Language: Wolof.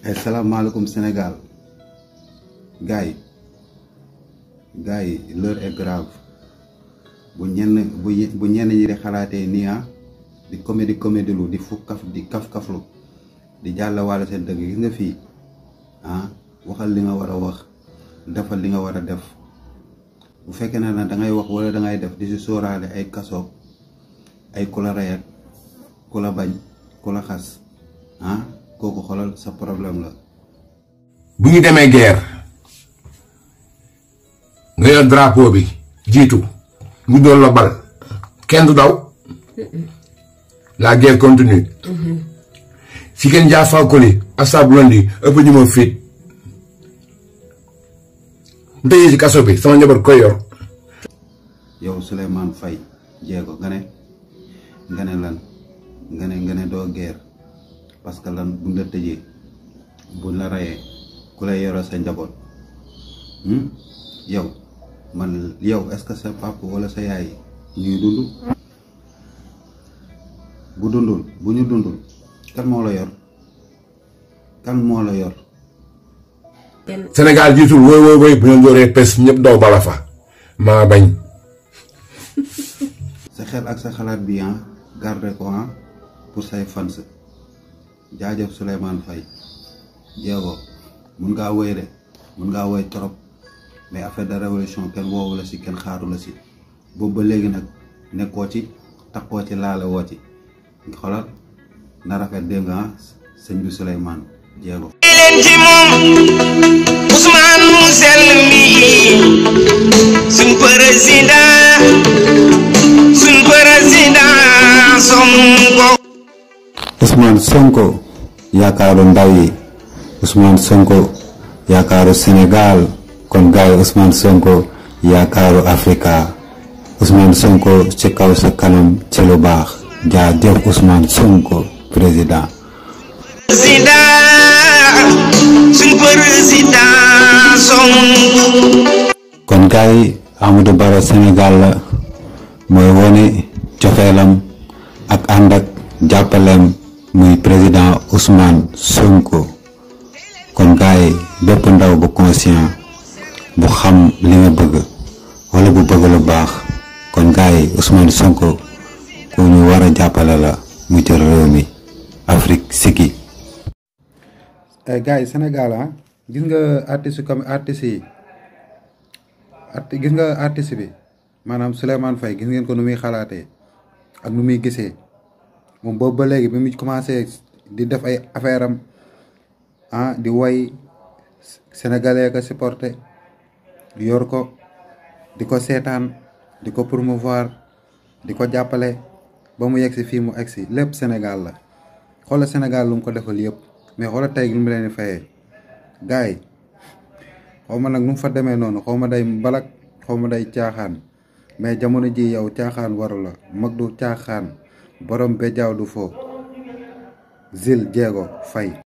Assalamualaikum Sénégal gars yi l'heure est grave bu ñenn ñi di xalaatee nii di comédie lu di di kaflu di jàll wala seen dëgg gis nga fii waxal li nga war a wax defal li nga war a def bu fekkee ne da ngay wax wala da ngay def di si sóoraale ay kaso ay ku la rey ak ku la bañ ku la xas kooku xoolal sa problème la. bu ñu demee guerre nga yor drapeau bi jiitu ñu doon la bal kenn du daw la guerre continue. si kenn jaa Falconi Assad Blondi ëpp ñu ma fit mu tëjee ci kaso bi sama njaboot koy yor. yow Souleymane Faye Diégo nga ne lan nga ne doo guerre parce que lan buñ la tëjee buñ la rayee ku lay yoro sa njaboot yow est-ce que sa papa wala sa yaay ñuy dund bu ñu dundul kan moo la yor Sénégal jiitul woy bu ñu dooree pes ñëpp daw bala fa maa bañ. sa xel ak sa xalaat bi garde ko pour say fans jaajëf Souleymane Faye Diégo mun ngaa woy de mun ngaa woy trop mais affaire de révolution kenn woowu la si kenn xaaru la si boobu ba léegi nag nekkoo ci taxoo ci laale woo ci xoolal na rafet dégg nga sëñ bi Souleymane Diégo leen ci moom Ousmane mu sell mi suñ président Sonko. Ousmane Sonko yaakaaru ndaw yi Ousmane Sonko yaakaaru Sénégal kon gaay Ousmane Sonko yaakaaru Afrika Ousmane Sonko ci kaw sa kanam ci lu baax jaajëf Ousmane Sonko président. kon gaay Amadou Barrow Sénégal la mooy wone cofeelam ak ànd ak jàppaleem muy président Ousmane Sonko kon gaay bépp ndaw bu conscient bu xam li nga bëgg wala bu bëgg lu baax kon gaay Ousmane Sonko ku ñu war a jàppale la mu jël réew mi Afrique siki. Gaay Sénégal gis nga artiste bi maanaam Souleymane Faye gis ngeen ko nu muy xalaatee ak nu muy gisee moom boobu ba léegi bi mu commencé di def ay affaire am di woy sénégalais ko supporté yor ko di ko seetaan di ko promouvoir di ko jàppale ba mu yegsi fii mu egsi lépp Sénégal la xoola Sénégal lu mu ko defal yëpp mais xoola tey lu mu leen di fayee gars yi xaw ma nag nu mu fa demee noonu xaw ma day mbalak xaw ma day caaxaan mais jamono ji yow caaxaan waru la mag du caaxaan borom bejaaw du fo Zil Diégo Faye